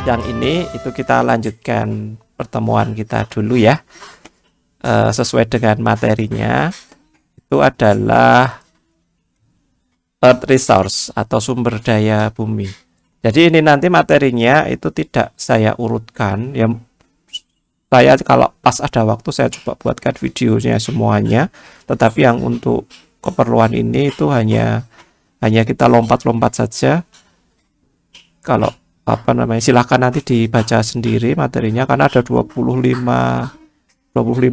sidang ini itu kita lanjutkan pertemuan kita dulu ya. Sesuai dengan materinya itu adalah Earth Resource atau sumber daya bumi. Jadi ini nanti materinya itu tidak saya urutkan ya. Saya kalau pas ada waktu saya coba buatkan videonya semuanya, tetapi yang untuk keperluan ini itu hanya kita lompat-lompat saja. Kalau silahkan nanti dibaca sendiri materinya karena ada 25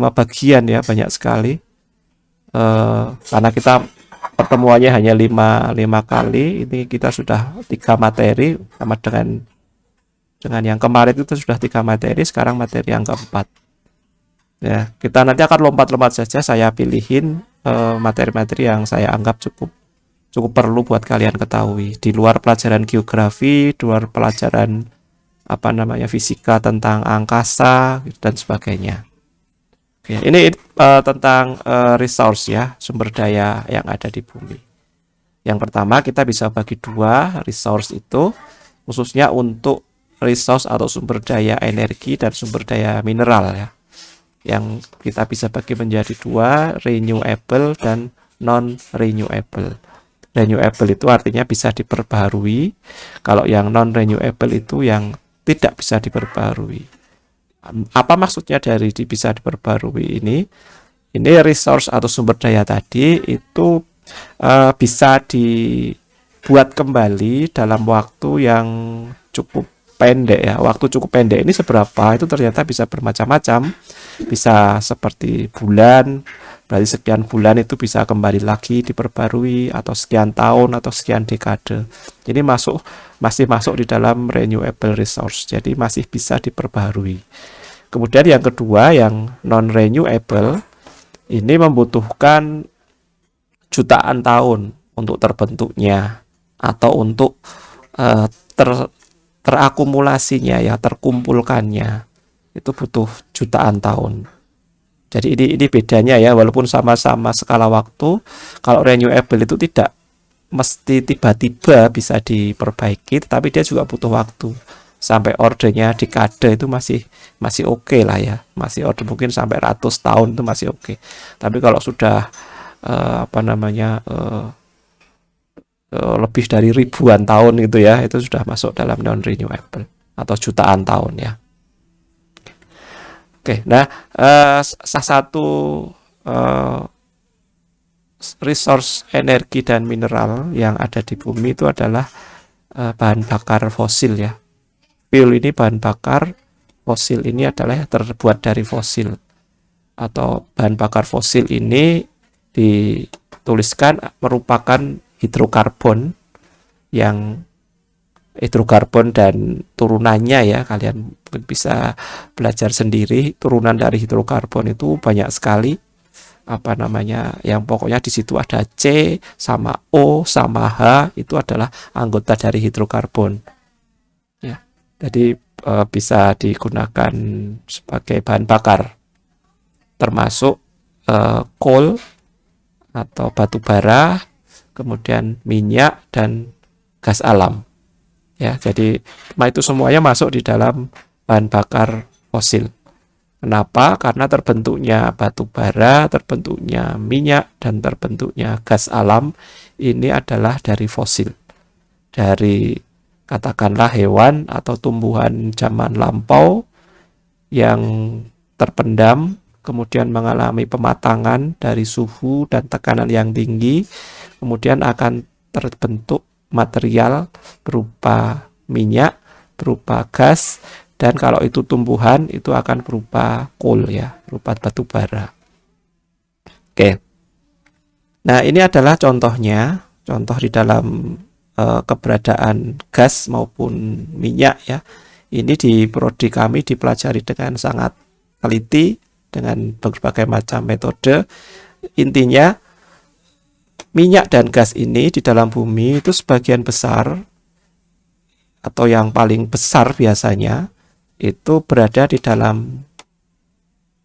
bagian ya, banyak sekali. Karena kita pertemuannya hanya 5 kali, ini kita sudah 3 materi sama dengan yang kemarin itu sudah 3 materi, sekarang materi yang keempat. Ya, kita nanti akan lompat-lompat saja, saya pilihin materi-materi yang saya anggap cukup perlu buat kalian ketahui di luar pelajaran geografi, di luar pelajaran fisika tentang angkasa dan sebagainya. Oke, ini tentang resource ya, sumber daya yang ada di bumi. Yang pertama kita bisa bagi dua resource itu, khususnya untuk resource atau sumber daya energi dan sumber daya mineral ya. Yang kita bisa bagi menjadi dua, renewable dan non-renewable. Renewable itu artinya bisa diperbaharui. Kalau yang non-renewable itu yang tidak bisa diperbaharui. Apa maksudnya dari bisa diperbaharui ini? Ini resource atau sumber daya tadi itu bisa dibuat kembali dalam waktu yang cukup pendek ya. Waktu cukup pendek ini seberapa? Itu ternyata bisa bermacam-macam. Bisa seperti bulan, berarti sekian bulan itu bisa kembali lagi diperbarui, atau sekian tahun atau sekian dekade. Jadi masih masuk di dalam renewable resource. Jadi masih bisa diperbarui. Kemudian yang kedua, yang non-renewable ini membutuhkan jutaan tahun untuk terbentuknya atau untuk terakumulasinya ya, terkumpulkannya itu butuh jutaan tahun. Jadi ini bedanya ya, walaupun sama-sama skala waktu. Kalau renewable itu tidak mesti tiba-tiba bisa diperbaiki, tetapi dia juga butuh waktu. Sampai ordernya dekade itu masih oke lah ya, masih order mungkin sampai ratus tahun itu masih oke. Tapi kalau sudah lebih dari ribuan tahun gitu ya, itu sudah masuk dalam non-renewable atau jutaan tahun ya. Oke, nah salah satu resource energi dan mineral yang ada di bumi itu adalah bahan bakar fosil ya. Fuel ini bahan bakar, fosil ini adalah terbuat dari fosil. Atau bahan bakar fosil ini dituliskan merupakan hidrokarbon, yang hidrokarbon dan turunannya ya, kalian mungkin bisa belajar sendiri. Turunan dari hidrokarbon itu banyak sekali, yang pokoknya di situ ada C sama O sama H, itu adalah anggota dari hidrokarbon ya. Jadi bisa digunakan sebagai bahan bakar, termasuk coal atau batu bara, kemudian minyak dan gas alam ya. Jadi itu semuanya masuk di dalam bahan bakar fosil. Kenapa? Karena terbentuknya batu bara, terbentuknya minyak, dan terbentuknya gas alam ini adalah dari fosil, dari katakanlah hewan atau tumbuhan zaman lampau yang terpendam, kemudian mengalami pematangan dari suhu dan tekanan yang tinggi, kemudian akan terbentuk material berupa minyak, berupa gas, dan kalau itu tumbuhan itu akan berupa coal ya, berupa batu bara. Oke. Nah, ini adalah contohnya, contoh di dalam keberadaan gas maupun minyak ya. Ini di prodi kami dipelajari dengan sangat teliti dengan berbagai macam metode. Intinya minyak dan gas ini di dalam bumi itu sebagian besar atau yang paling besar biasanya itu berada di dalam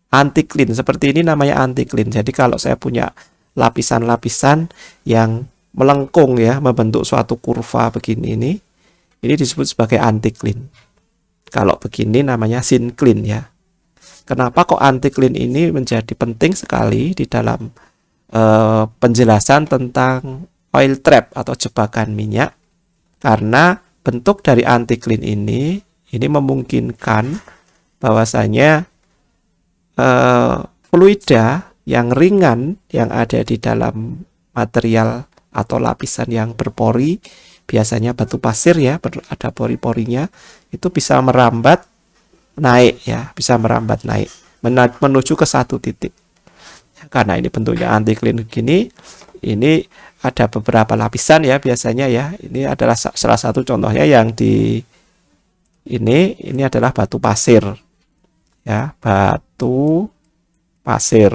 antiklin. Seperti ini namanya antiklin. Jadi kalau saya punya lapisan-lapisan yang melengkung ya, membentuk suatu kurva begini, ini disebut sebagai antiklin. Kalau begini namanya syncline ya. Kenapa kok anti-clean ini menjadi penting sekali di dalam penjelasan tentang oil trap atau jebakan minyak? Karena bentuk dari anti-clean ini memungkinkan bahwasanya fluida yang ringan yang ada di dalam material atau lapisan yang berpori, biasanya batu pasir ya, ada pori-porinya, itu bisa merambat naik ya, bisa merambat naik menuju ke satu titik. Karena ini bentuknya anti-clean gini, ini ada beberapa lapisan ya biasanya ya. Ini adalah salah satu contohnya yang di ini adalah batu pasir ya, batu pasir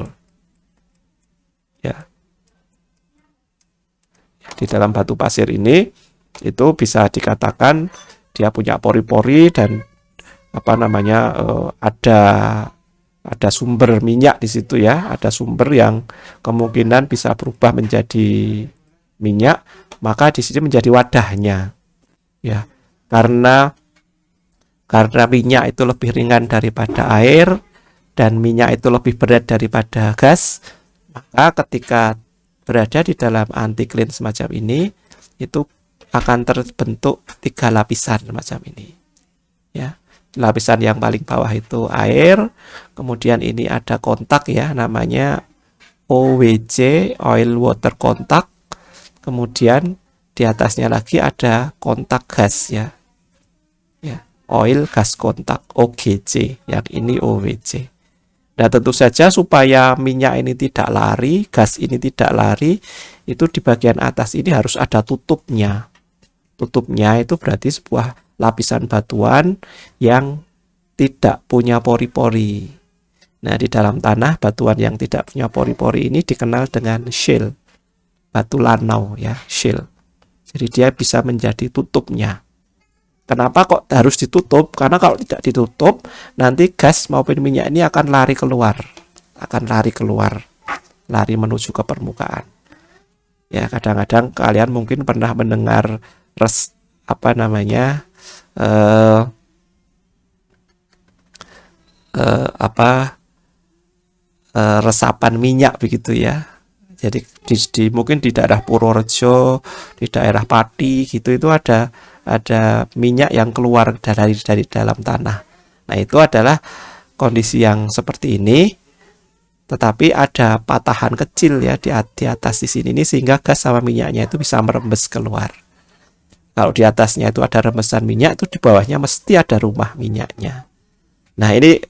ya. Di dalam batu pasir ini itu bisa dikatakan dia punya pori-pori dan ada sumber minyak di situ ya, ada sumber yang kemungkinan bisa berubah menjadi minyak, maka di sini menjadi wadahnya ya. Karena minyak itu lebih ringan daripada air dan minyak itu lebih berat daripada gas, maka ketika berada di dalam anti-clean semacam ini, itu akan terbentuk 3 lapisan semacam ini ya. Lapisan yang paling bawah itu air, kemudian ini ada kontak ya, namanya OWC, oil water contact, kemudian di atasnya lagi ada kontak gas ya, oil gas kontak OGC, yang ini OWC. Nah tentu saja supaya minyak ini tidak lari, gas ini tidak lari, itu di bagian atas ini harus ada tutupnya. Tutupnya itu berarti sebuah lapisan batuan yang tidak punya pori-pori. Nah, di dalam tanah batuan yang tidak punya pori-pori ini dikenal dengan shale, batu lanau ya, shale. Jadi dia bisa menjadi tutupnya. Kenapa kok harus ditutup? Karena kalau tidak ditutup, nanti gas maupun minyak ini akan lari keluar, lari menuju ke permukaan. Ya, kadang-kadang kalian mungkin pernah mendengar resapan minyak begitu ya. Jadi mungkin di daerah Purworejo, di daerah Pati gitu, itu ada minyak yang keluar dari dalam tanah. Nah, itu adalah kondisi yang seperti ini, tetapi ada patahan kecil ya di atas di sini sehingga gas sama minyaknya itu bisa merembes keluar. Kalau di atasnya itu ada rembesan minyak, itu di bawahnya mesti ada rumah minyaknya. Nah, ini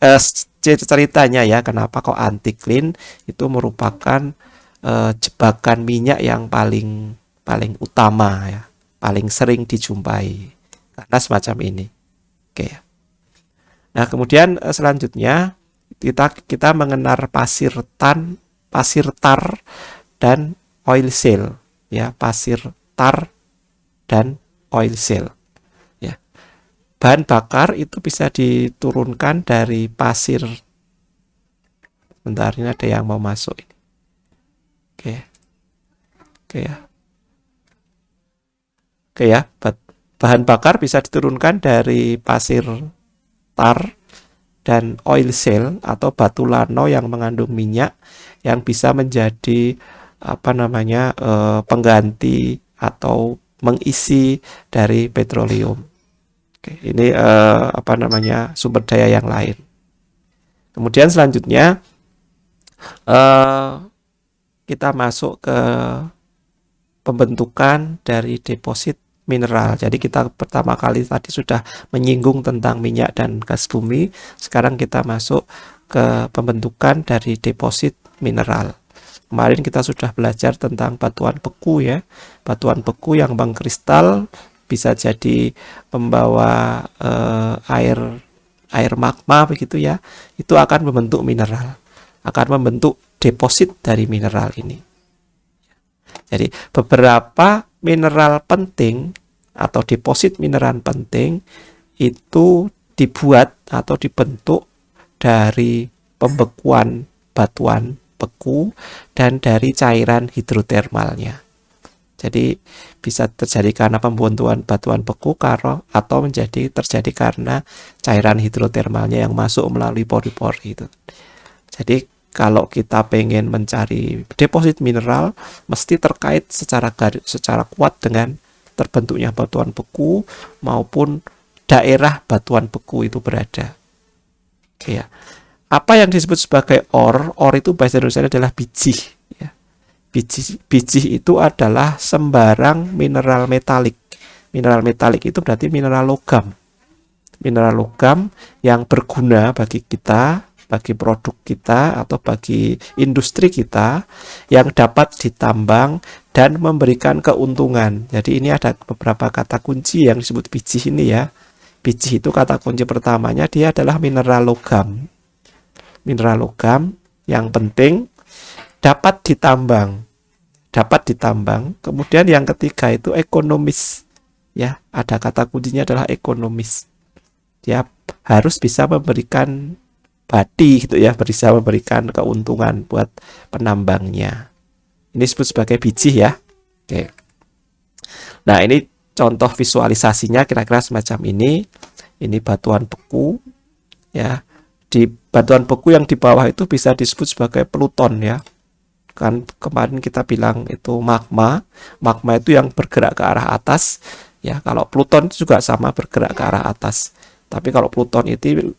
ceritanya ya, kenapa kok anti-clean itu merupakan jebakan minyak yang paling utama ya, paling sering dijumpai karena semacam ini. Oke. Nah, kemudian selanjutnya kita mengenal pasir tar dan oil shale ya, pasir tar dan oil shale ya. Bahan bakar itu bisa diturunkan dari pasir. Bentar, ini ada yang mau masuk ini. Oke ya. Bahan bakar bisa diturunkan dari pasir tar dan oil shale atau batu lano yang mengandung minyak yang bisa menjadi pengganti atau mengisi dari petroleum. Oke, ini sumber daya yang lain. Kemudian selanjutnya kita masuk ke pembentukan dari deposit mineral. Jadi kita pertama kali tadi sudah menyinggung tentang minyak dan gas bumi. Sekarang kita masuk ke pembentukan dari deposit mineral. Kemarin kita sudah belajar tentang batuan beku ya. Batuan beku yang mengkristal bisa jadi pembawa air magma begitu ya. Itu akan membentuk mineral, akan membentuk deposit dari mineral ini. Jadi beberapa mineral penting atau deposit mineral penting itu dibuat atau dibentuk dari pembekuan batuan beku dan dari cairan hidrotermalnya. Jadi bisa terjadi karena pembentukan batuan beku atau terjadi karena cairan hidrotermalnya yang masuk melalui pori-pori itu. Jadi kalau kita pengen mencari deposit mineral, mesti terkait secara kuat dengan terbentuknya batuan beku maupun daerah batuan beku itu berada. Oke ya. Apa yang disebut sebagai ore itu bahasa Indonesia adalah biji. Ya. Biji itu adalah sembarang mineral metalik. Mineral metalik itu berarti mineral logam. Mineral logam yang berguna bagi kita, bagi produk kita, atau bagi industri kita, yang dapat ditambang dan memberikan keuntungan. Jadi ini ada beberapa kata kunci yang disebut biji ini ya. Biji itu kata kunci pertamanya dia adalah mineral logam. Mineral logam yang penting dapat ditambang. Kemudian yang ketiga itu ekonomis. Ya, ada kata kuncinya adalah ekonomis. Dia harus bisa memberikan badi gitu ya, bisa memberikan keuntungan buat penambangnya. Ini disebut sebagai biji ya. Oke. Nah, ini contoh visualisasinya kira-kira semacam ini. Ini batuan beku ya. Di batuan beku yang di bawah itu bisa disebut sebagai pluton ya. Kan kemarin kita bilang itu magma. Magma itu yang bergerak ke arah atas ya. Kalau pluton itu juga sama bergerak ke arah atas. Tapi kalau pluton itu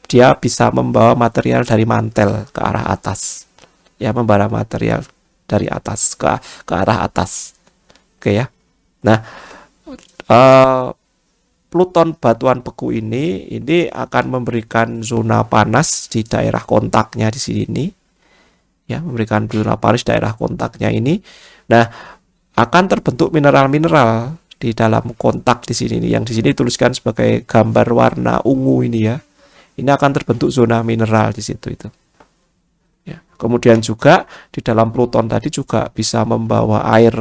dia bisa membawa material dari mantel ke arah atas. Ya, membawa material dari atas ke arah atas. Oke ya. Nah, pluton batuan beku ini akan memberikan zona panas di daerah kontaknya di sini. Ya, memberikan zona panas daerah kontaknya ini. Nah, akan terbentuk mineral-mineral di dalam kontak di sini yang di sini dituliskan sebagai gambar warna ungu ini ya. Ini akan terbentuk zona mineral di situ itu. Ya. Kemudian juga di dalam pluton tadi juga bisa membawa air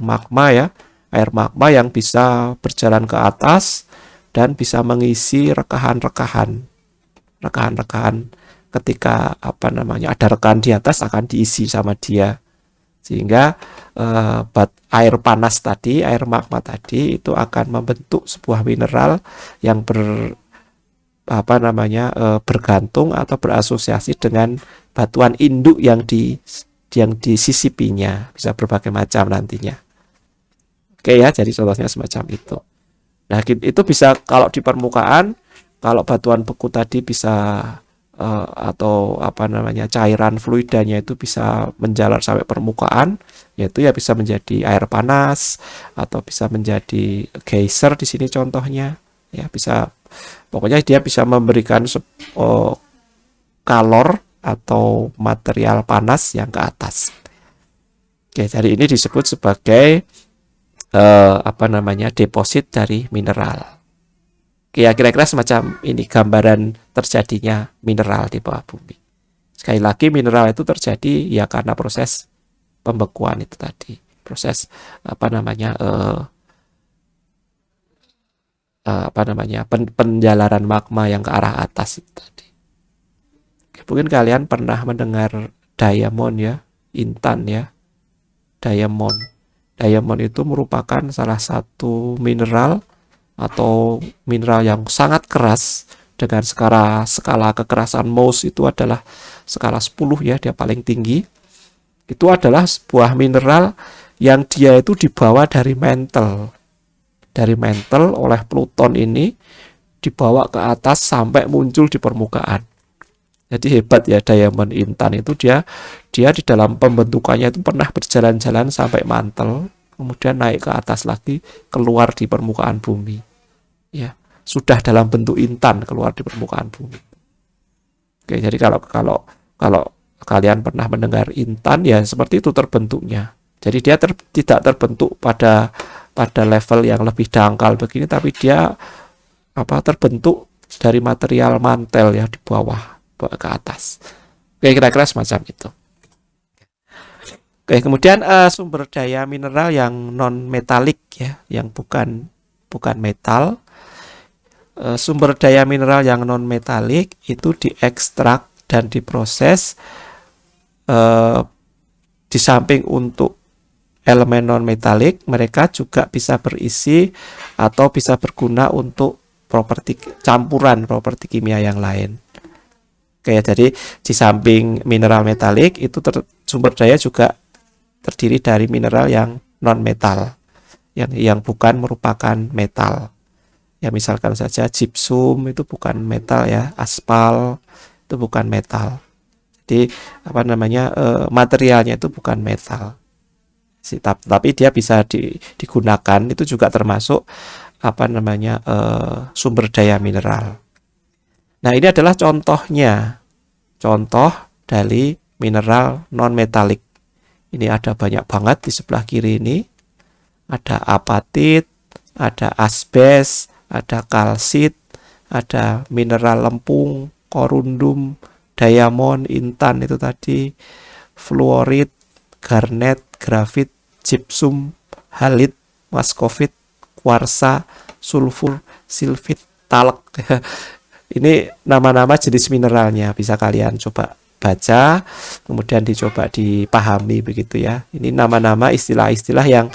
magma ya. Air magma yang bisa berjalan ke atas dan bisa mengisi rekahan-rekahan ketika ada rekahan di atas akan diisi sama dia, sehingga air panas tadi, air magma tadi itu akan membentuk sebuah mineral yang bergantung atau berasosiasi dengan batuan induk yang disisipinya, bisa berbagai macam nantinya. Oke ya, jadi contohnya semacam itu. Nah, itu bisa kalau di permukaan, kalau batuan beku tadi bisa atau cairan fluidanya itu bisa menjalar sampai permukaan, yaitu ya bisa menjadi air panas atau bisa menjadi geyser di sini contohnya. Ya, bisa pokoknya dia bisa memberikan kalor atau material panas yang ke atas. Oke, jadi ini disebut sebagai deposit dari mineral. Ya, kira-kira semacam ini gambaran terjadinya mineral di bawah bumi. Sekali lagi, mineral itu terjadi ya karena proses pembekuan itu tadi, proses penjalaran magma yang ke arah atas itu tadi. Mungkin kalian pernah mendengar diamond ya, intan ya, diamond. Diamond itu merupakan salah satu mineral atau mineral yang sangat keras dengan skala kekerasan Mohs itu adalah skala 10 ya, dia paling tinggi. Itu adalah sebuah mineral yang dia itu dibawa dari mantle. Dari mantle oleh Pluton ini dibawa ke atas sampai muncul di permukaan. Jadi hebat ya diamond intan itu dia di dalam pembentukannya itu pernah berjalan-jalan sampai mantel, kemudian naik ke atas lagi, keluar di permukaan bumi. Ya, sudah dalam bentuk intan keluar di permukaan bumi. Oke, jadi kalau kalian pernah mendengar intan ya seperti itu terbentuknya. Jadi dia tidak terbentuk pada level yang lebih dangkal begini, tapi dia terbentuk dari material mantel ya di bawah ke atas. Oke, kira-kira semacam itu. Oke, kemudian sumber daya mineral yang non metalik ya, yang bukan metal. Sumber daya mineral yang non metalik itu diekstrak dan diproses di samping untuk elemen non-metalik, mereka juga bisa berisi atau bisa berguna untuk properti campuran properti kimia yang lain. Oke, jadi di samping mineral metalik itu sumber daya juga terdiri dari mineral yang non-metal, yang bukan merupakan metal. Ya misalkan saja gypsum itu bukan metal ya, aspal itu bukan metal. Jadi materialnya itu bukan metal. Tapi dia bisa digunakan, itu juga termasuk sumber daya mineral. Nah, ini adalah contoh dari mineral non-metalik. Ini ada banyak banget di sebelah kiri ini. Ada apatit, ada asbes, ada kalsit, ada mineral lempung, korundum, diamond, intan itu tadi, fluorit, garnet, grafit, gypsum, halit, muskovit, kuarsa, sulfur, silfit, talak. Ini nama-nama jenis mineralnya, bisa kalian coba baca, kemudian dicoba dipahami begitu ya. Ini nama-nama istilah-istilah yang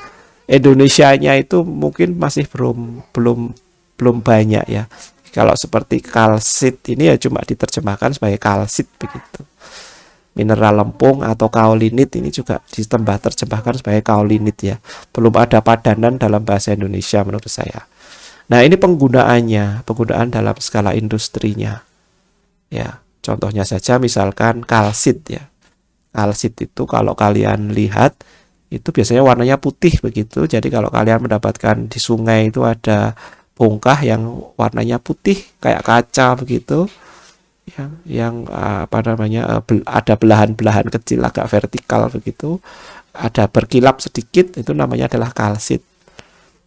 Indonesianya itu mungkin masih belum banyak ya. Kalau seperti kalsit ini ya cuma diterjemahkan sebagai kalsit begitu. Mineral lempung atau kaolinit ini juga terjemahkan sebagai kaolinit ya. Belum ada padanan dalam bahasa Indonesia menurut saya. Nah, ini penggunaan dalam skala industrinya. Ya, contohnya saja misalkan kalsit ya. Kalsit itu kalau kalian lihat itu biasanya warnanya putih begitu. Jadi kalau kalian mendapatkan di sungai itu ada bongkah yang warnanya putih kayak kaca begitu. Yang ada belahan-belahan kecil agak vertikal begitu. Ada berkilap sedikit, itu namanya adalah kalsit.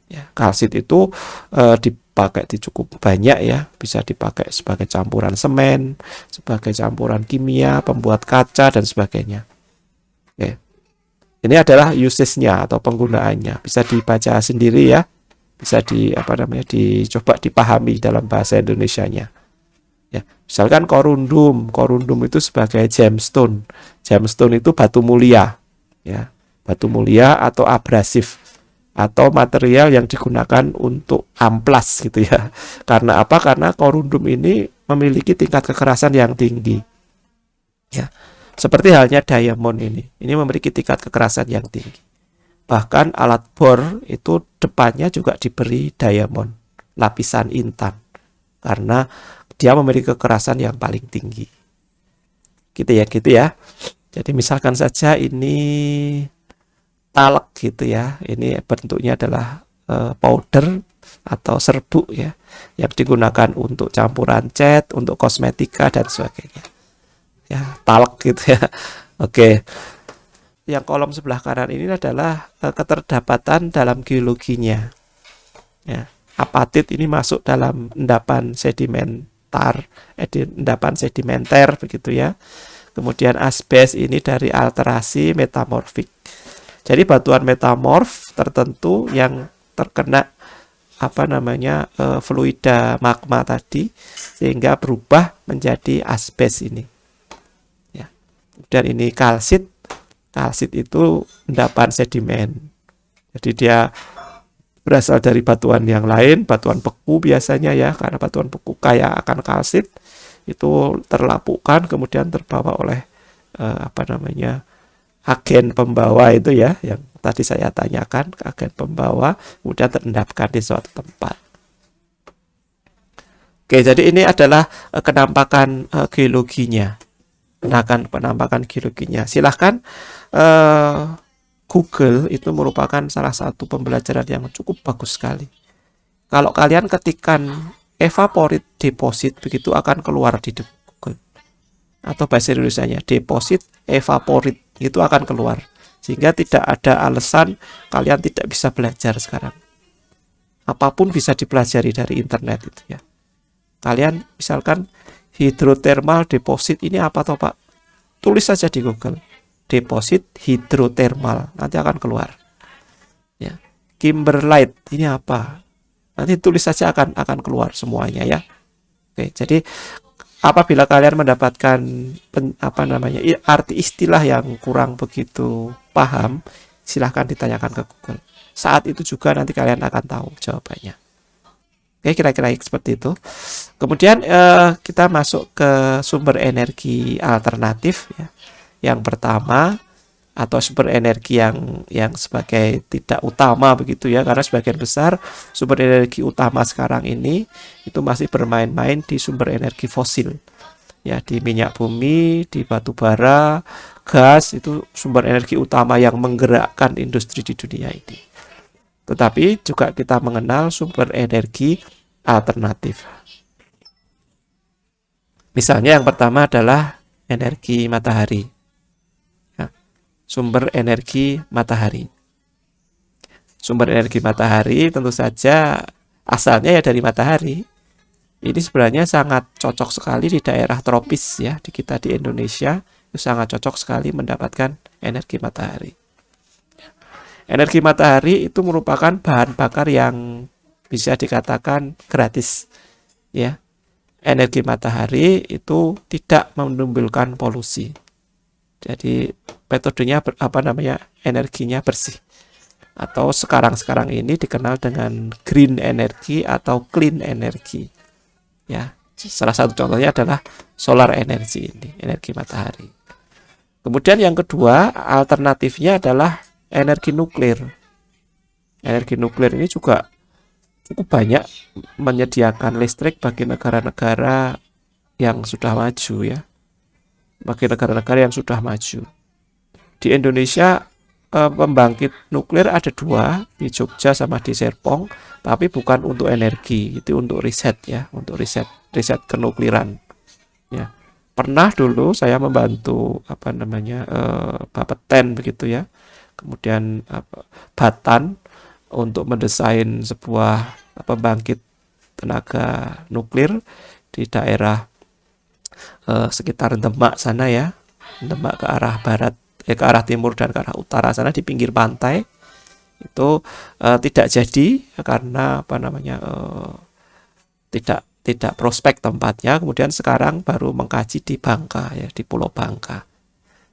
Ya, kalsit itu dipakai cukup banyak ya, bisa dipakai sebagai campuran semen, sebagai campuran kimia, pembuat kaca dan sebagainya. Oke. Ini adalah usage-nya atau penggunaannya, bisa dibaca sendiri ya, bisa dicoba dipahami dalam bahasa Indonesianya. Ya, misalkan korundum itu sebagai gemstone. Gemstone itu batu mulia, ya, batu mulia atau abrasif, atau material yang digunakan untuk amplas gitu ya. Karena apa? Karena korundum ini memiliki tingkat kekerasan yang tinggi. Ya. Seperti halnya diamond ini memiliki tingkat kekerasan yang tinggi. Bahkan alat bor itu depannya juga diberi diamond, lapisan intan. Karena dia memiliki kekerasan yang paling tinggi. Gitu ya. Jadi misalkan saja ini talak gitu ya. Ini bentuknya adalah powder atau serbuk ya, yang digunakan untuk campuran cat, untuk kosmetika dan sebagainya. Ya, talak gitu ya. Oke. Yang kolom sebelah kanan ini adalah keterdapatan dalam geologinya. Ya, apatit ini masuk dalam endapan sedimenter begitu ya. Kemudian asbes ini dari alterasi metamorfik. Jadi batuan metamorf tertentu yang terkena fluida magma tadi sehingga berubah menjadi asbes ini. Ya. Kemudian ini kalsit. Kalsit itu endapan sedimen. Jadi dia berasal dari batuan yang lain, batuan beku biasanya ya, karena batuan beku kaya akan kalsit, itu terlapukkan kemudian terbawa oleh agen pembawa itu ya, yang tadi saya tanyakan, agen pembawa, kemudian terendapkan di suatu tempat. Oke, jadi ini adalah penampakan geologinya. Penampakan geologinya. Silahkan Google itu merupakan salah satu pembelajaran yang cukup bagus sekali. Kalau kalian ketikkan evaporite deposit, begitu akan keluar di Google. Atau bahasa Indonesianya deposit evaporite, itu akan keluar. Sehingga tidak ada alasan kalian tidak bisa belajar sekarang. Apapun bisa dipelajari dari internet itu ya. Kalian misalkan hidrotermal deposit ini apa toh Pak? Tulis saja di Google. Deposit hidrotermal, nanti akan keluar. Ya. Kimberlite ini apa? Nanti tulis saja akan keluar semuanya ya. Oke, jadi apabila kalian mendapatkan arti istilah yang kurang begitu paham, Silahkan ditanyakan ke Google. Saat itu juga nanti kalian akan tahu jawabannya. Oke, kira-kira seperti itu. Kemudian kita masuk ke sumber energi alternatif ya. Yang pertama, atau sumber energi yang sebagai tidak utama begitu ya, karena sebagian besar sumber energi utama sekarang ini itu masih bermain-main di sumber energi fosil ya, di minyak bumi, di batu bara, gas, itu sumber energi utama yang menggerakkan industri di dunia ini. Tetapi juga kita mengenal sumber energi alternatif. Misalnya yang pertama adalah energi matahari. Sumber energi matahari. Sumber energi matahari tentu saja asalnya ya dari matahari. Ini sebenarnya sangat cocok sekali di daerah tropis ya, di kita di Indonesia itu sangat cocok sekali mendapatkan energi matahari. Energi matahari itu merupakan bahan bakar yang bisa dikatakan gratis ya. Energi matahari itu tidak menimbulkan polusi. Jadi metodenya energinya bersih. Atau sekarang ini dikenal dengan green energy atau clean energy. Ya, salah satu contohnya adalah solar energy ini, energi matahari. Kemudian yang kedua, alternatifnya adalah energi nuklir. Energi nuklir ini juga cukup banyak menyediakan listrik bagi negara-negara yang sudah maju ya. Bagi negara-negara yang sudah maju. Di Indonesia pembangkit nuklir ada 2 di Jogja sama di Serpong, tapi bukan untuk energi, itu untuk riset ya, untuk riset kenukliran. Ya. Pernah dulu saya membantu Bapeten begitu ya, kemudian Batan untuk mendesain sebuah pembangkit tenaga nuklir di daerah sekitar Demak sana ya, Demak ke arah barat, ke arah timur dan ke arah utara sana di pinggir pantai itu tidak jadi karena tidak prospek tempatnya. Kemudian sekarang baru mengkaji di Bangka ya, di Pulau Bangka.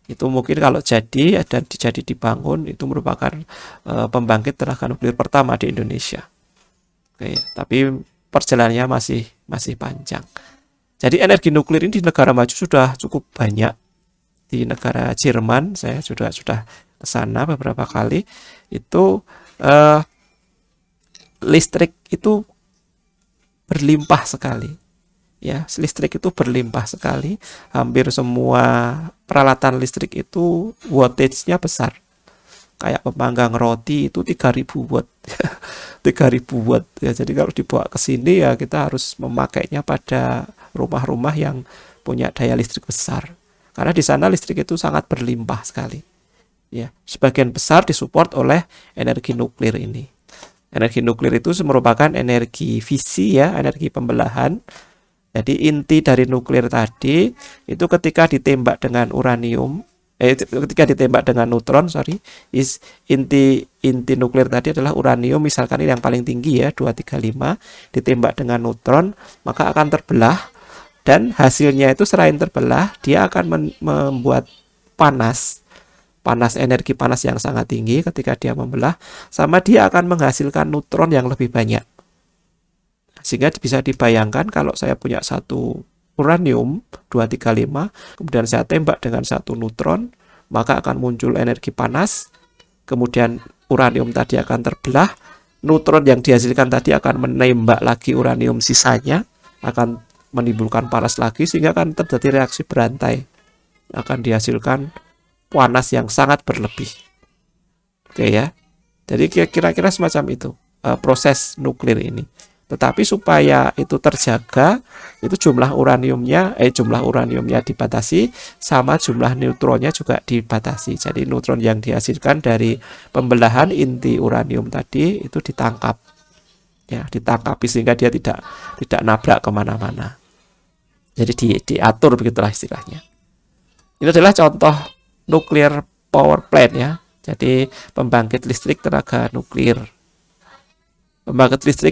Itu mungkin kalau jadi dan dibangun itu merupakan pembangkit tenaga nuklir pertama di Indonesia. Oke, tapi perjalanannya masih panjang. Jadi energi nuklir ini di negara maju sudah cukup banyak. Di negara Jerman saya sudah ke sana beberapa kali. Itu listrik itu berlimpah sekali. Ya, listrik itu berlimpah sekali. Hampir semua peralatan listrik itu wattage-nya besar. Kayak pemanggang roti itu 3000 watt. 3000 watt ya. Jadi kalau dibawa ke sini ya kita harus memakainya pada rumah-rumah yang punya daya listrik besar. Karena di sana listrik itu sangat berlimpah sekali. Ya, sebagian besar disupport oleh energi nuklir ini. Energi nuklir itu merupakan energi fisi ya, energi pembelahan. Jadi inti dari nuklir tadi itu ketika ditembak dengan uranium, ketika ditembak dengan neutron, inti nuklir tadi adalah uranium, misalkan ini yang paling tinggi ya, 235, ditembak dengan neutron, maka akan terbelah dan hasilnya itu selain terbelah, dia akan membuat energi panas yang sangat tinggi ketika dia membelah, sama dia akan menghasilkan neutron yang lebih banyak. Sehingga bisa dibayangkan kalau saya punya satu uranium 235, kemudian saya tembak dengan satu neutron, maka akan muncul energi panas, kemudian uranium tadi akan terbelah, neutron yang dihasilkan tadi akan menembak lagi uranium sisanya, akan menimbulkan panas lagi, sehingga akan terjadi reaksi berantai, akan dihasilkan panas yang sangat berlebih. Oke ya, jadi kira-kira semacam itu proses nuklir ini. Tetapi supaya itu terjaga, itu jumlah uraniumnya dibatasi, sama jumlah neutronnya juga dibatasi. Jadi neutron yang dihasilkan dari pembelahan inti uranium tadi itu ditangkap, ya, ditangkapi sehingga dia tidak nabrak kemana-mana. Jadi diatur begitulah istilahnya. Ini adalah contoh nuclear power plant ya. Jadi pembangkit listrik tenaga nuklir.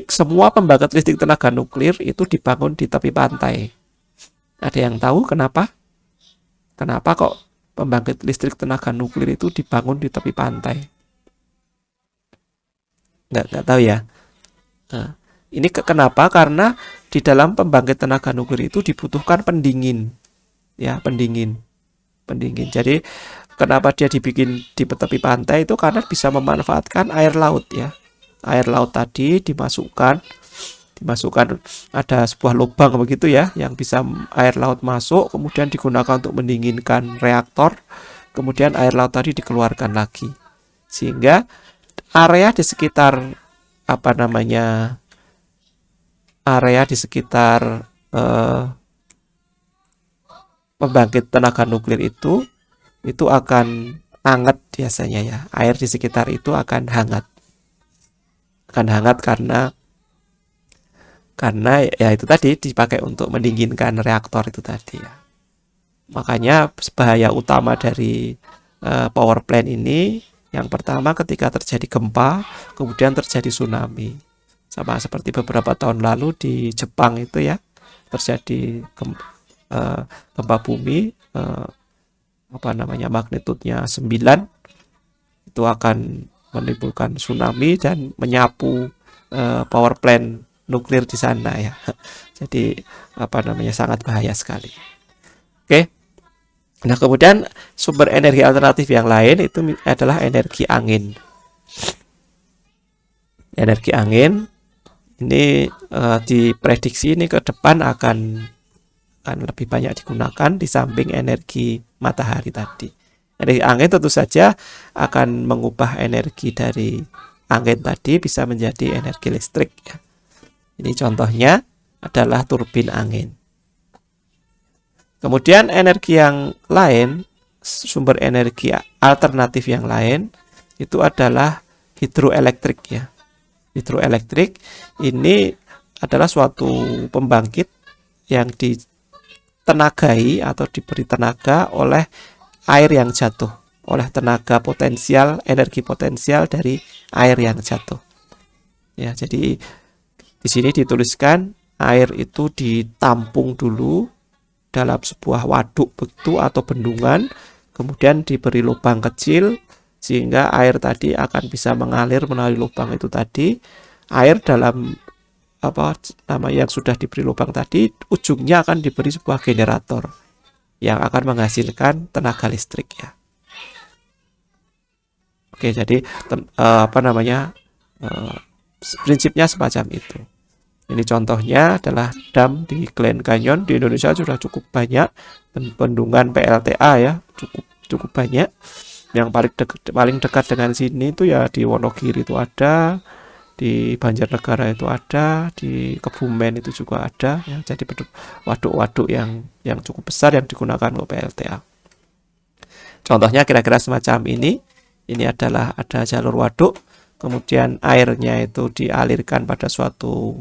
Semua pembangkit listrik tenaga nuklir itu dibangun di tepi pantai. Ada yang tahu kenapa? Kenapa kok pembangkit listrik tenaga nuklir itu dibangun di tepi pantai? nggak tahu ya. Nah, ini kenapa? Karena di dalam pembangkit tenaga nuklir itu dibutuhkan pendingin, ya pendingin. Jadi kenapa dia dibikin di tepi pantai itu karena bisa memanfaatkan air laut ya. Air laut tadi dimasukkan ada sebuah lubang begitu ya yang bisa air laut masuk, kemudian digunakan untuk mendinginkan reaktor, kemudian air laut tadi dikeluarkan lagi. Sehingga area di sekitar apa namanya area di sekitar pembangkit tenaga nuklir itu akan hangat biasanya ya. Air di sekitar itu akan hangat karena ya itu tadi dipakai untuk mendinginkan reaktor itu tadi ya. Makanya bahaya utama dari power plant ini yang pertama ketika terjadi gempa, kemudian terjadi tsunami. Sama seperti beberapa tahun lalu di Jepang itu ya, terjadi gempa bumi magnitudenya 9, itu akan menimbulkan tsunami dan menyapu power plant nuklir di sana ya. Jadi sangat bahaya sekali. Oke. Nah, kemudian sumber energi alternatif yang lain itu adalah energi angin. Energi angin ini diprediksi ini ke depan akan lebih banyak digunakan di samping energi matahari tadi. Energi angin tentu saja akan mengubah energi dari angin tadi bisa menjadi energi listrik ya. Ini contohnya adalah turbin angin. Kemudian energi yang lain, sumber energi alternatif yang lain itu adalah hidroelektrik ya. Hidroelektrik ini adalah suatu pembangkit yang ditenagai atau diberi tenaga oleh air yang jatuh, oleh tenaga potensial, energi potensial dari air yang jatuh. Ya, jadi di sini dituliskan air itu ditampung dulu dalam sebuah waduk begitu atau bendungan, kemudian diberi lubang kecil sehingga air tadi akan bisa mengalir melalui lubang itu tadi. Air dalam yang sudah diberi lubang tadi ujungnya akan diberi sebuah generator yang akan menghasilkan tenaga listrik ya. Oke, jadi prinsipnya semacam itu. Ini contohnya adalah dam di Grand Canyon di Indonesia sudah cukup banyak, bendungan PLTA ya cukup banyak. Yang paling dekat dengan sini itu ya di Wonogiri itu ada, di Banjarnegara itu ada, di Kebumen itu juga ada ya. Jadi waduk-waduk yang cukup besar yang digunakan untuk PLTA. Contohnya kira-kira semacam ini. Ini adalah ada jalur waduk, kemudian airnya itu dialirkan pada suatu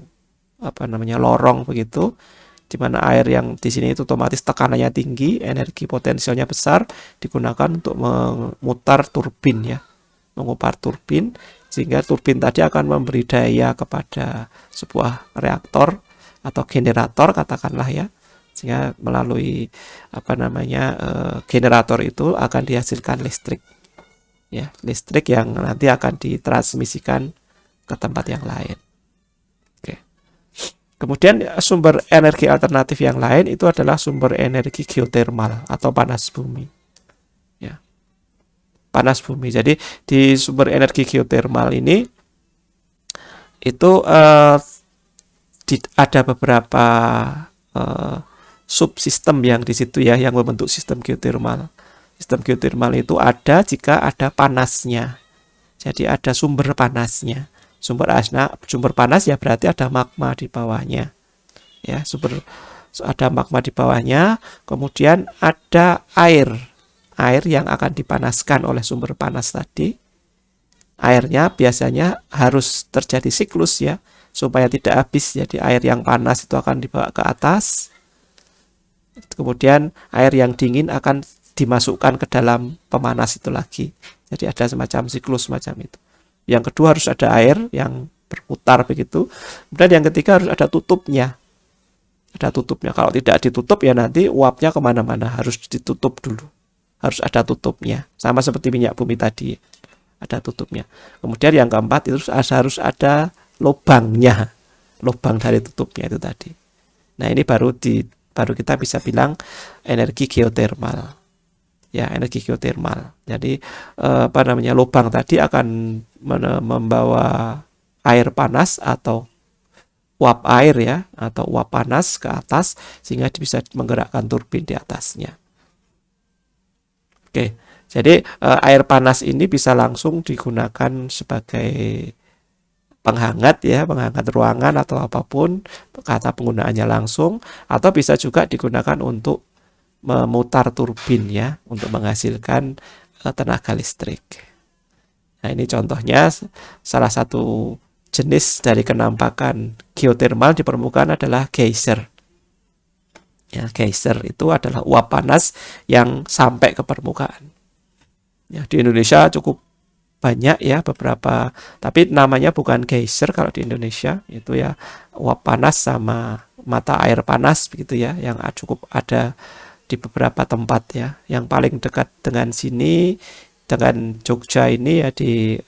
lorong begitu, di mana air yang di sini itu otomatis tekanannya tinggi, energi potensialnya besar, digunakan untuk memutar turbin ya, mengupar turbin, sehingga turbin tadi akan memberi daya kepada sebuah reaktor atau generator katakanlah ya, sehingga melalui generator itu akan dihasilkan listrik ya, listrik yang nanti akan ditransmisikan ke tempat yang lain. Kemudian sumber energi alternatif yang lain itu adalah sumber energi geotermal atau panas bumi. Ya. Panas bumi. Jadi di sumber energi geotermal ini itu ada beberapa subsistem yang di situ ya yang membentuk sistem geotermal. Sistem geotermal itu ada jika ada panasnya. Jadi ada sumber panasnya. Sumber panas ya berarti ada magma di bawahnya. Ya, ada magma di bawahnya, kemudian ada air yang akan dipanaskan oleh sumber panas tadi. Airnya biasanya harus terjadi siklus ya, supaya tidak habis. Jadi air yang panas itu akan dibawa ke atas. Kemudian air yang dingin akan dimasukkan ke dalam pemanas itu lagi. Jadi ada semacam siklus semacam itu. Yang kedua harus ada air yang berputar begitu. Kemudian yang ketiga harus ada tutupnya. Ada tutupnya. Kalau tidak ditutup ya nanti uapnya kemana-mana. Harus ditutup dulu. Harus ada tutupnya. Sama seperti minyak bumi tadi. ada tutupnya. Kemudian yang keempat itu harus ada lubangnya, lubang dari tutupnya itu tadi. Nah, ini baru kita bisa bilang energi geotermal. Ya, energi geotermal. Jadi lubang tadi akan membawa air panas atau uap air ya, atau uap panas ke atas sehingga bisa menggerakkan turbin di atasnya. Oke. Jadi air panas ini bisa langsung digunakan sebagai penghangat ya, penghangat ruangan atau apapun, kata penggunaannya langsung, atau bisa juga digunakan untuk memutar turbin ya, untuk menghasilkan tenaga listrik. Nah, ini contohnya salah satu jenis dari kenampakan geotermal di permukaan adalah geyser. Ya, geyser itu adalah uap panas yang sampai ke permukaan. Ya, di Indonesia cukup banyak ya beberapa, tapi namanya bukan geyser kalau di Indonesia, itu ya uap panas sama mata air panas begitu ya, yang cukup ada di beberapa tempat ya. Yang paling dekat dengan sini, dengan Jogja ini ya di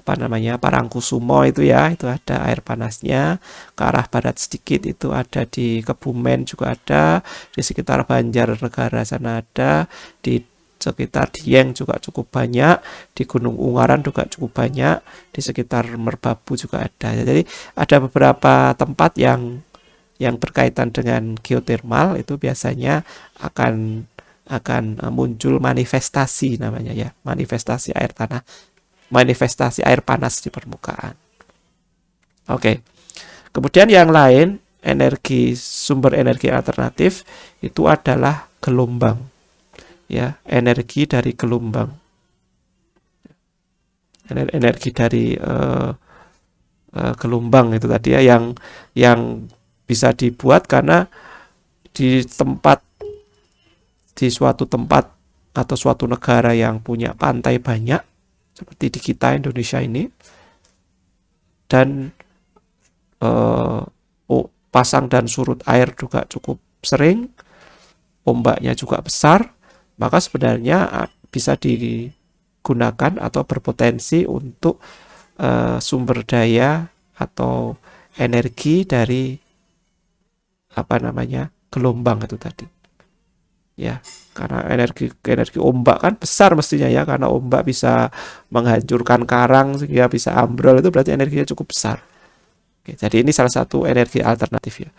Parangkusumo itu ya, itu ada air panasnya. Ke arah barat sedikit itu ada di Kebumen juga ada, di sekitar Banjarnegara sana ada, di sekitar Dieng juga cukup banyak, di Gunung Ungaran juga cukup banyak, di sekitar Merbabu juga ada. Jadi ada beberapa tempat yang berkaitan dengan geotermal itu biasanya akan muncul manifestasi namanya ya, manifestasi air tanah, manifestasi air panas di permukaan. Oke. Kemudian yang lain, sumber energi alternatif itu adalah gelombang. Ya, energi dari gelombang, energi dari gelombang itu tadi ya, yang bisa dibuat karena di suatu tempat atau suatu negara yang punya pantai banyak seperti di kita Indonesia ini, dan pasang dan surut air juga cukup sering, ombaknya juga besar, maka sebenarnya bisa digunakan atau berpotensi untuk sumber daya atau energi dari gelombang itu tadi. Ya, karena energi ombak kan besar mestinya ya, karena ombak bisa menghancurkan karang sehingga bisa ambrol, itu berarti energinya cukup besar. Oke, jadi ini salah satu energi alternatif ya.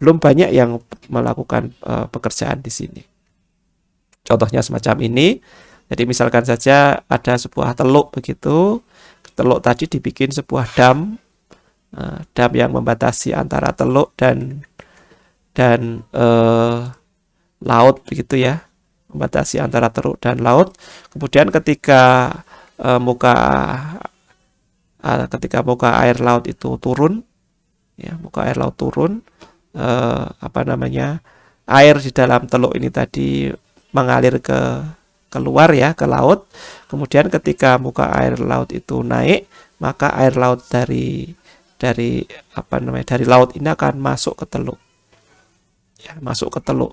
Belum banyak yang melakukan pekerjaan di sini. Contohnya semacam ini. Jadi misalkan saja ada sebuah teluk begitu. Teluk tadi dibikin sebuah dam yang membatasi antara teluk dan laut begitu ya. Membatasi antara teluk dan laut. Kemudian ketika muka air laut itu turun, ya, muka air laut turun, air di dalam teluk ini tadi mengalir keluar ya, ke laut. Kemudian ketika muka air laut itu naik, maka air laut dari laut ini akan masuk ke teluk. Ya, masuk ke teluk.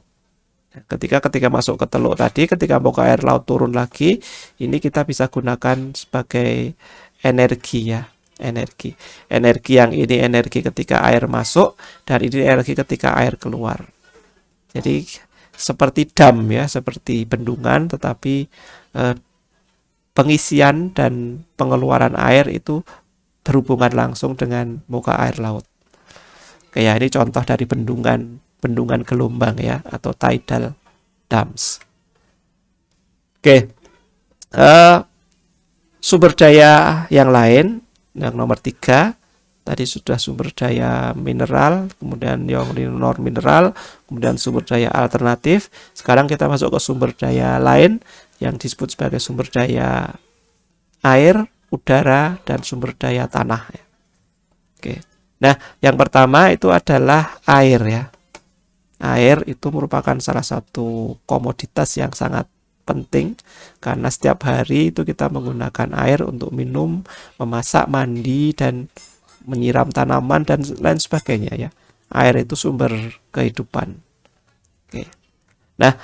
Ketika masuk ke teluk tadi, ketika muka air laut turun lagi, ini kita bisa gunakan sebagai energi ya. Energi yang ini energi ketika air masuk, dan ini energi ketika air keluar. Jadi seperti dam ya, seperti bendungan, tetapi pengisian dan pengeluaran air itu berhubungan langsung dengan muka air laut. Kayak ini contoh dari bendungan gelombang ya, atau tidal dams. Oke. Sumber daya yang lain, yang nomor 3 tadi sudah sumber daya mineral, kemudian yang non mineral, kemudian sumber daya alternatif. Sekarang kita masuk ke sumber daya lain yang disebut sebagai sumber daya air, udara, dan sumber daya tanah. Oke. Nah, yang pertama itu adalah air ya. Air itu merupakan salah satu komoditas yang sangat penting, karena setiap hari itu kita menggunakan air untuk minum, memasak, mandi, dan menyiram tanaman dan lain sebagainya ya. Air itu sumber kehidupan. Oke. Nah,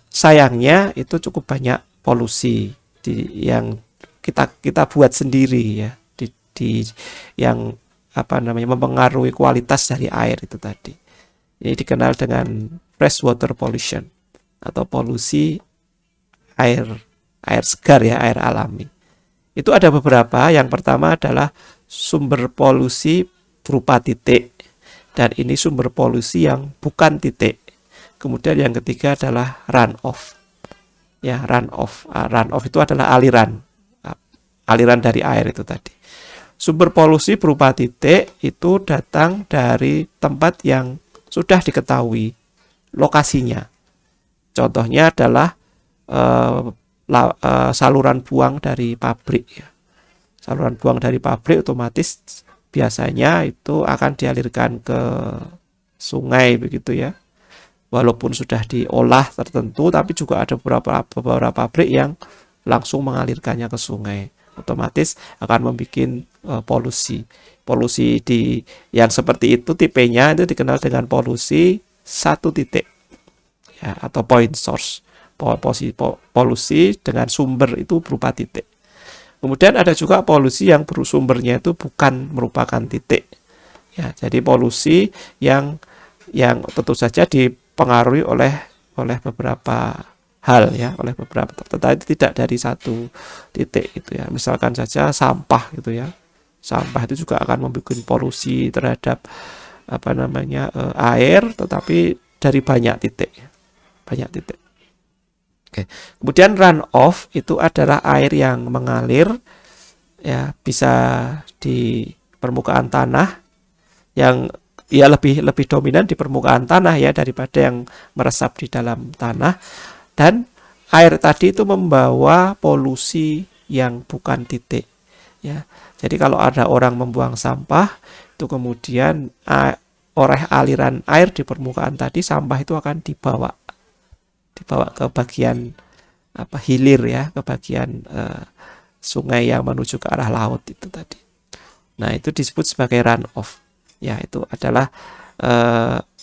sayangnya itu cukup banyak polusi yang kita buat sendiri ya, di yang apa namanya mempengaruhi kualitas dari air itu tadi. Ini dikenal dengan freshwater pollution atau polusi air segar ya, air alami. Itu ada beberapa. Yang pertama adalah sumber polusi berupa titik, dan ini sumber polusi yang bukan titik. Kemudian yang ketiga adalah runoff. Ya, runoff. Runoff itu adalah aliran dari air itu tadi. Sumber polusi berupa titik itu datang dari tempat yang sudah diketahui lokasinya. Contohnya adalah saluran buang dari pabrik ya. Saluran buang dari pabrik otomatis biasanya itu akan dialirkan ke sungai begitu ya. Walaupun sudah diolah tertentu, tapi juga ada beberapa pabrik yang langsung mengalirkannya ke sungai. Otomatis akan membuat polusi. Polusi yang seperti itu tipenya itu dikenal dengan polusi satu titik ya, atau point source. Polusi dengan sumber itu berupa titik. Kemudian ada juga polusi yang bersumbernya itu bukan merupakan titik. Ya, jadi polusi yang tentu saja dipengaruhi oleh beberapa hal ya, oleh beberapa, tetapi tidak dari satu titik itu ya. Misalkan saja sampah gitu ya. Sampah itu juga akan membuat polusi terhadap apa namanya air, tetapi dari banyak titik. Banyak titik. Oke. Kemudian runoff itu adalah air yang mengalir ya, bisa di permukaan tanah, yang ya lebih dominan di permukaan tanah ya daripada yang meresap di dalam tanah. Dan air tadi itu membawa polusi yang bukan titik ya. Jadi kalau ada orang membuang sampah itu kemudian oleh aliran air di permukaan tadi, sampah itu akan dibawa ke bagian hilir ya, ke bagian sungai yang menuju ke arah laut itu tadi. Nah, itu disebut sebagai runoff. Ya, itu adalah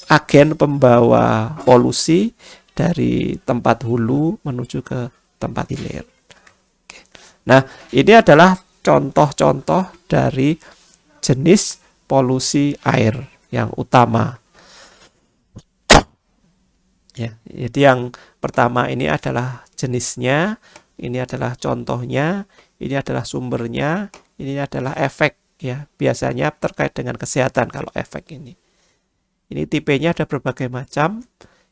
agen pembawa polusi dari tempat hulu menuju ke tempat hilir. Oke. Nah, ini adalah contoh-contoh dari jenis polusi air yang utama. Ya, jadi yang pertama ini adalah jenisnya, ini adalah contohnya, ini adalah sumbernya, ini adalah efek ya. Biasanya terkait dengan kesehatan kalau efek ini. Ini tipenya ada berbagai macam.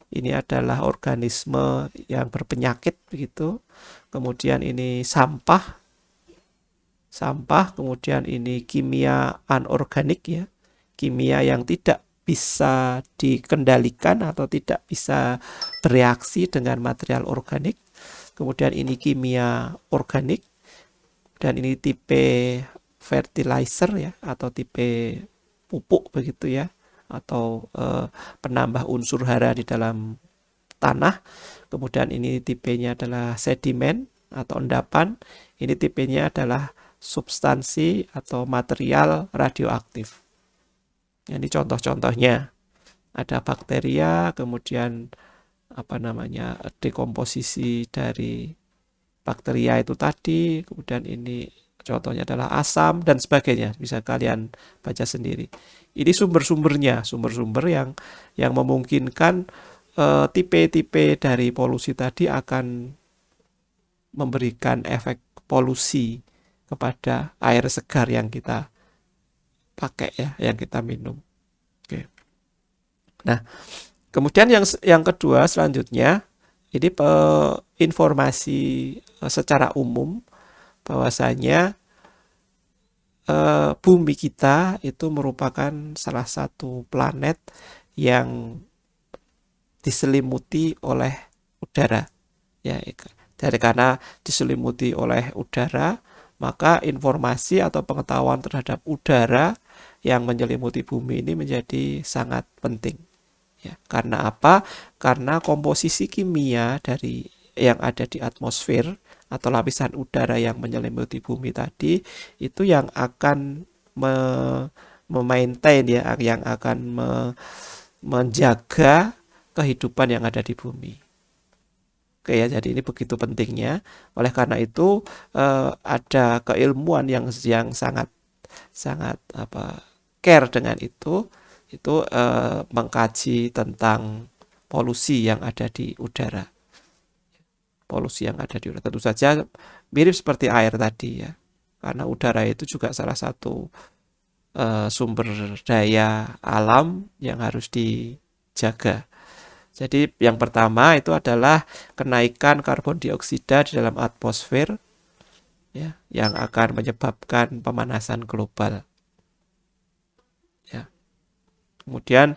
Ini adalah organisme yang berpenyakit begitu. Kemudian ini sampah, kemudian ini kimia anorganik ya. Kimia yang tidak bisa dikendalikan atau tidak bisa bereaksi dengan material organik. Kemudian ini kimia organik, dan ini tipe fertilizer ya, atau tipe pupuk begitu ya, atau penambah unsur hara di dalam tanah. Kemudian ini tipenya adalah sedimen atau endapan. Ini tipenya adalah substansi atau material radioaktif. Ini contoh-contohnya. Ada bakteria, kemudian dekomposisi dari bakteria itu tadi, kemudian ini contohnya adalah asam dan sebagainya, bisa kalian baca sendiri. Ini sumber-sumbernya, sumber-sumber yang memungkinkan tipe-tipe dari polusi tadi akan memberikan efek polusi kepada air segar yang kita pakai ya, yang kita minum. Oke. Nah, kemudian yang kedua selanjutnya ini informasi secara umum bahwasanya bumi kita itu merupakan salah satu planet yang diselimuti oleh udara ya. Karena diselimuti oleh udara, maka informasi atau pengetahuan terhadap udara yang menyelimuti bumi ini menjadi sangat penting. Ya, karena apa? Karena komposisi kimia dari yang ada di atmosfer atau lapisan udara yang menyelimuti bumi tadi itu yang akan memaintain ya, yang akan menjaga kehidupan yang ada di bumi. Oke ya, jadi ini begitu pentingnya. Oleh karena itu ada keilmuan yang sangat sangat care dengan itu mengkaji tentang polusi yang ada di udara. Polusi yang ada di udara tentu saja mirip seperti air tadi ya. Karena udara itu juga salah satu sumber daya alam yang harus dijaga. Jadi yang pertama itu adalah kenaikan karbon dioksida di dalam atmosfer ya, yang akan menyebabkan pemanasan global. Ya. Kemudian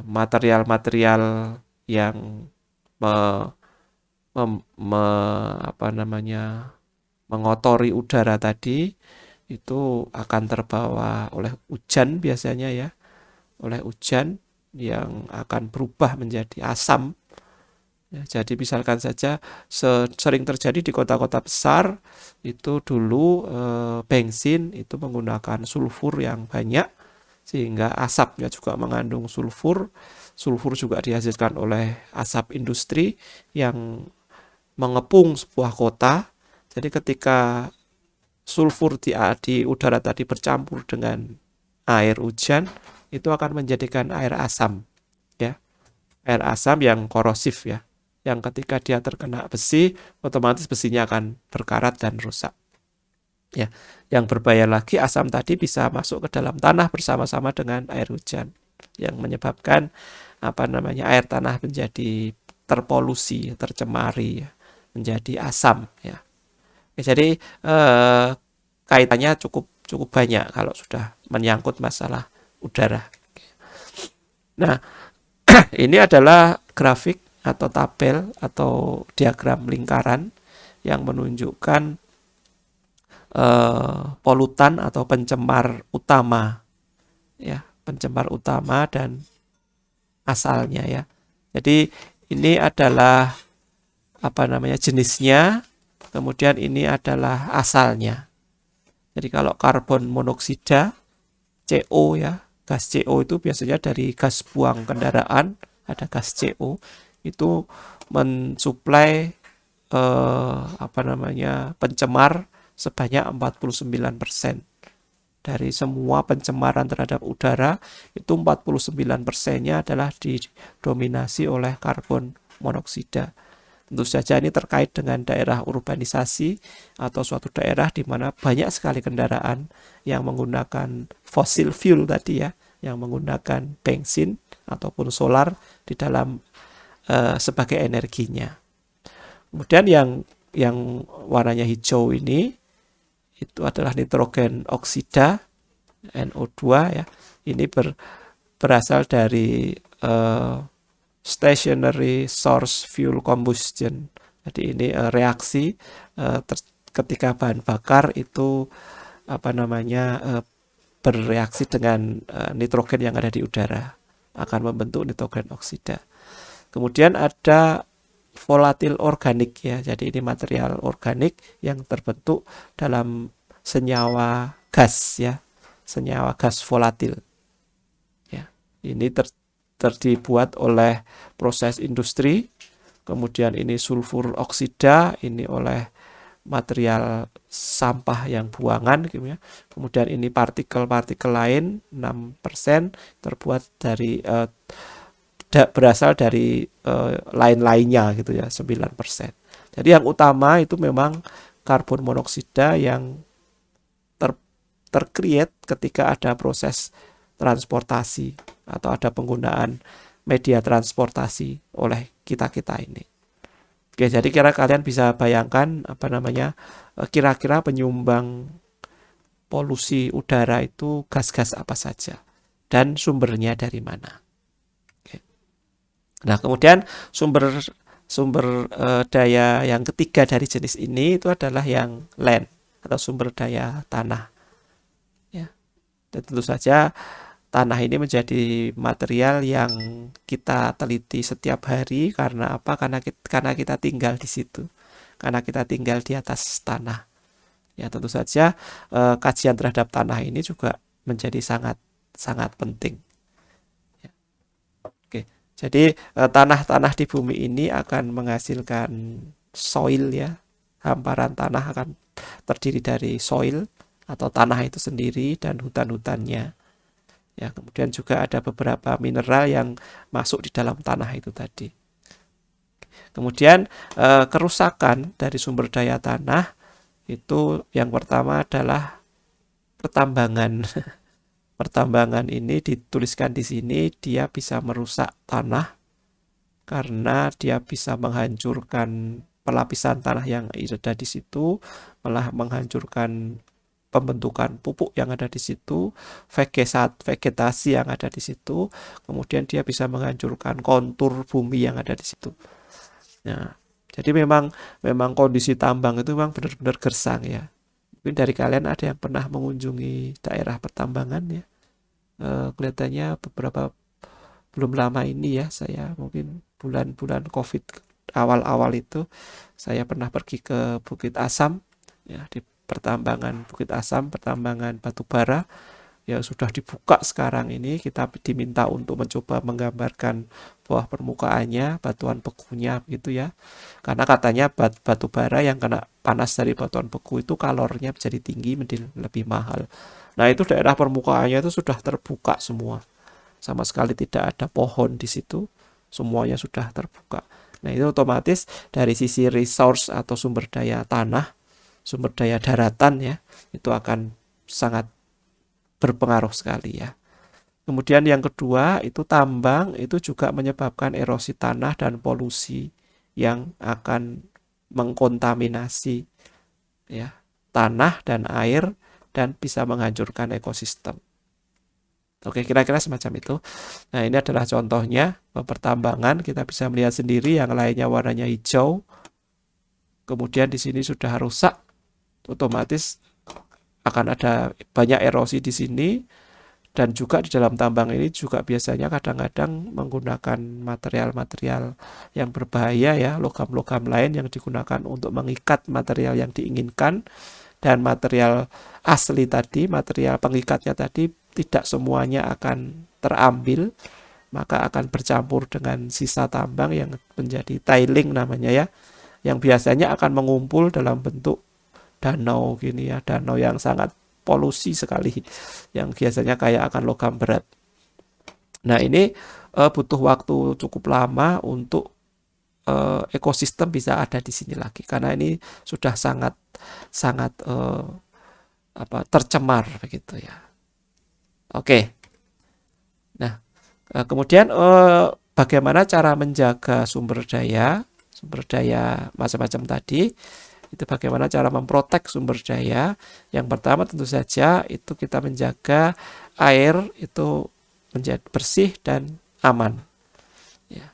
material-material yang me, mengotori udara tadi itu akan terbawa oleh hujan biasanya ya, oleh hujan yang akan berubah menjadi asam. Ya, jadi misalkan saja sering terjadi di kota-kota besar itu dulu bensin itu menggunakan sulfur yang banyak sehingga asapnya juga mengandung sulfur. Sulfur juga dihasilkan oleh asap industri yang mengepung sebuah kota. Jadi ketika sulfur di udara tadi bercampur dengan air hujan itu akan menjadikan air asam ya. Air asam yang korosif ya. Yang ketika dia terkena besi otomatis besinya akan berkarat dan rusak. Ya, yang berbahaya lagi asam tadi bisa masuk ke dalam tanah bersama-sama dengan air hujan yang menyebabkan air tanah menjadi terpolusi, tercemari, menjadi asam ya. Jadi kaitannya cukup banyak kalau sudah menyangkut masalah udara. Nah, ini adalah grafik atau tabel atau diagram lingkaran yang menunjukkan polutan atau pencemar utama ya, pencemar utama dan asalnya ya. Jadi ini adalah jenisnya, kemudian ini adalah asalnya. Jadi kalau karbon monoksida CO ya, gas CO itu biasanya dari gas buang kendaraan, ada gas CO itu mensuplai pencemar sebanyak 49%. Dari semua pencemaran terhadap udara itu 49%-nya adalah didominasi oleh karbon monoksida. Tentu saja ini terkait dengan daerah urbanisasi atau suatu daerah di mana banyak sekali kendaraan yang menggunakan fossil fuel tadi ya, yang menggunakan bensin ataupun solar di dalam sebagai energinya. Kemudian yang warnanya hijau ini itu adalah nitrogen oksida NO2 ya. Ini berasal dari stationary source fuel combustion. Jadi ini reaksi ketika bahan bakar itu bereaksi dengan nitrogen yang ada di udara akan membentuk nitrogen oksida. Kemudian ada volatil organik ya. Jadi ini material organik yang terbentuk dalam senyawa gas ya. Senyawa gas volatil. Ya. Ini terdibuat oleh proses industri. Kemudian ini sulfur oksida, ini oleh material sampah yang buangan gitu ya. Kemudian ini partikel-partikel lain 6% terbuat dari berasal dari lain-lainnya gitu ya 9%. Jadi yang utama itu memang karbon monoksida yang tercreate ketika ada proses transportasi atau ada penggunaan media transportasi oleh kita-kita ini. Oke, jadi kira kalian bisa bayangkan kira-kira penyumbang polusi udara itu gas-gas apa saja dan sumbernya dari mana. Nah, kemudian sumber daya yang ketiga dari jenis ini itu adalah yang land atau sumber daya tanah. Ya. Dan tentu saja tanah ini menjadi material yang kita teliti setiap hari karena apa? Karena kita tinggal di situ. Karena kita tinggal di atas tanah. Ya, tentu saja kajian terhadap tanah ini juga menjadi sangat sangat penting. Ya. Oke. Jadi tanah-tanah di bumi ini akan menghasilkan soil ya. Hamparan tanah akan terdiri dari soil atau tanah itu sendiri dan hutan-hutannya. Ya, kemudian juga ada beberapa mineral yang masuk di dalam tanah itu tadi. Kemudian kerusakan dari sumber daya tanah itu yang pertama adalah pertambangan. Pertambangan ini dituliskan di sini, dia bisa merusak tanah karena dia bisa menghancurkan pelapisan tanah yang ada di situ, malah menghancurkan pembentukan pupuk yang ada di situ, vegetasi yang ada di situ, kemudian dia bisa menghancurkan kontur bumi yang ada di situ. Nah, jadi memang kondisi tambang itu memang benar-benar gersang ya. Mungkin dari kalian ada yang pernah mengunjungi daerah pertambangan ya. Kelihatannya beberapa belum lama ini ya, saya mungkin bulan-bulan COVID awal-awal itu saya pernah pergi ke Bukit Asam ya, di pertambangan Bukit Asam, pertambangan batu bara ya sudah dibuka sekarang ini. Kita diminta untuk mencoba menggambarkan bawah permukaannya, batuan bekunya gitu ya. Karena katanya batu bara yang kena panas dari batuan beku itu kalornya jadi tinggi, menjadi lebih mahal. Nah, itu daerah permukaannya itu sudah terbuka semua. Sama sekali tidak ada pohon di situ. Semuanya sudah terbuka. Nah, itu otomatis dari sisi resource atau sumber daya tanah, sumber daya daratan ya, itu akan sangat berpengaruh sekali ya. Kemudian yang kedua itu tambang itu juga menyebabkan erosi tanah dan polusi yang akan mengkontaminasi ya tanah dan air dan bisa menghancurkan ekosistem. Oke, kira-kira semacam itu. Nah, ini adalah contohnya pertambangan. Kita bisa melihat sendiri yang lainnya warnanya hijau. Kemudian di sini sudah rusak, otomatis akan ada banyak erosi di sini. Dan juga di dalam tambang ini juga biasanya kadang-kadang menggunakan material-material yang berbahaya ya, logam-logam lain yang digunakan untuk mengikat material yang diinginkan. Dan material asli tadi, material pengikatnya tadi tidak semuanya akan terambil, maka akan bercampur dengan sisa tambang yang menjadi tiling namanya ya, yang biasanya akan mengumpul dalam bentuk danau gini ya, danau yang sangat polusi sekali, yang biasanya kayak akan logam berat. Nah, ini butuh waktu cukup lama untuk ekosistem bisa ada di sini lagi, karena ini sudah sangat sangat tercemar begitu ya. Oke. Nah, kemudian bagaimana cara menjaga sumber daya macam-macam tadi? Itu bagaimana cara memprotek sumber daya. Yang pertama tentu saja itu kita menjaga air itu menjadi bersih dan aman. Ya.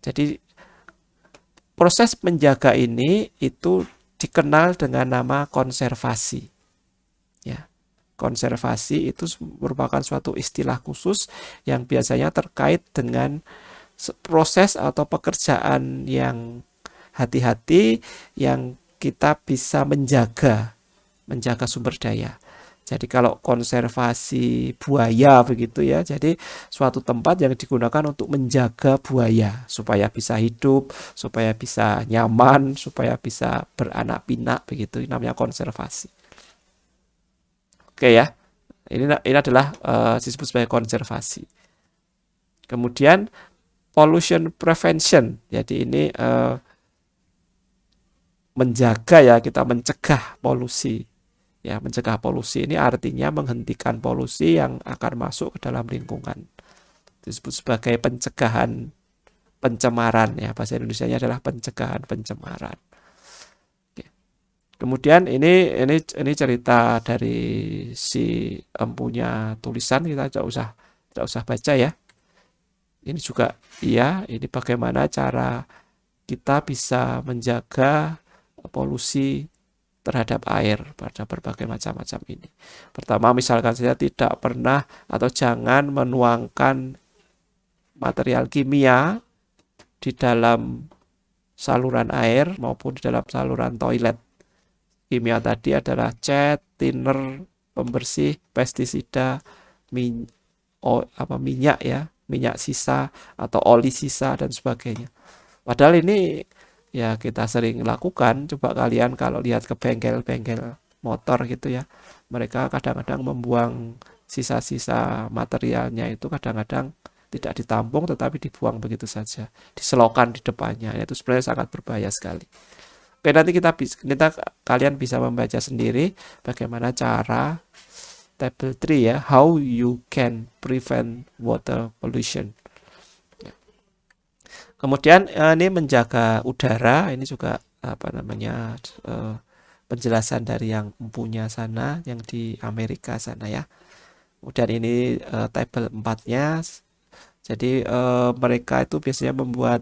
Jadi proses menjaga ini itu dikenal dengan nama konservasi. Ya. Konservasi itu merupakan suatu istilah khusus yang biasanya terkait dengan proses atau pekerjaan yang hati-hati yang kita bisa menjaga sumber daya. Jadi kalau konservasi buaya begitu ya, jadi suatu tempat yang digunakan untuk menjaga buaya supaya bisa hidup, supaya bisa nyaman, supaya bisa beranak pinak begitu, namanya konservasi. Oke ya, ini adalah disebut sebagai konservasi. Kemudian pollution prevention, jadi ini menjaga ya, kita mencegah polusi. Ya, mencegah polusi ini artinya menghentikan polusi yang akan masuk ke dalam lingkungan. Disebut sebagai pencegahan pencemaran ya, bahasa Indonesianya adalah pencegahan pencemaran. Oke. Kemudian ini cerita dari si empunya tulisan, kita tidak usah baca ya. Ini juga iya, ini bagaimana cara kita bisa menjaga polusi terhadap air pada berbagai macam-macam ini. Pertama, misalkan saja tidak pernah atau jangan menuangkan material kimia di dalam saluran air maupun di dalam saluran toilet. Kimia tadi adalah cat, thinner, pembersih, pestisida, minyak ya, minyak sisa atau oli sisa dan sebagainya. Padahal ini ya kita sering lakukan. Coba kalian kalau lihat ke bengkel-bengkel motor gitu ya, mereka kadang-kadang membuang sisa-sisa materialnya itu kadang-kadang tidak ditampung tetapi dibuang begitu saja, diselokan di depannya. Itu sebenarnya sangat berbahaya sekali. Oke, nanti kalian bisa membaca sendiri bagaimana cara table 3 ya, how you can prevent water pollution. Kemudian ini menjaga udara, ini juga apa namanya penjelasan dari yang punya sana, yang di Amerika sana ya. Kemudian ini table 4-nya. Jadi mereka itu biasanya membuat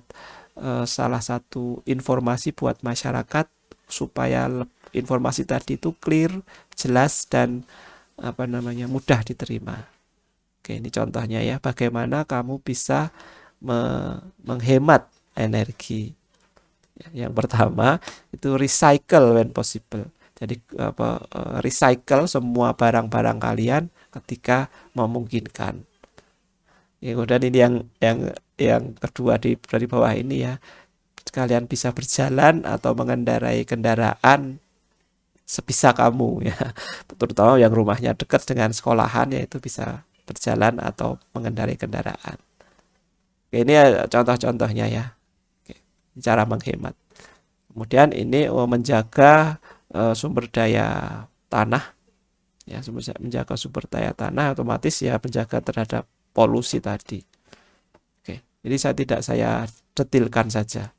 salah satu informasi buat masyarakat supaya informasi tadi itu clear, jelas dan apa namanya mudah diterima. Oke, ini contohnya ya, bagaimana kamu bisa menghemat energi. Yang pertama itu recycle when possible. Jadi recycle semua barang-barang kalian ketika memungkinkan. Ya, kemudian ini yang kedua dari bawah ini ya, kalian bisa berjalan atau mengendarai kendaraan sebisa kamu ya, terutama yang rumahnya dekat dengan sekolahan ya itu bisa berjalan atau mengendarai kendaraan. Oke, ini ya contoh-contohnya ya. Oke, cara menghemat. Kemudian ini menjaga sumber daya tanah ya, menjaga sumber daya tanah otomatis ya menjaga terhadap polusi tadi. Oke, jadi tidak saya detilkan saja.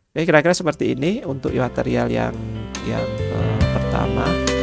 Oke, kira-kira seperti ini untuk material yang pertama.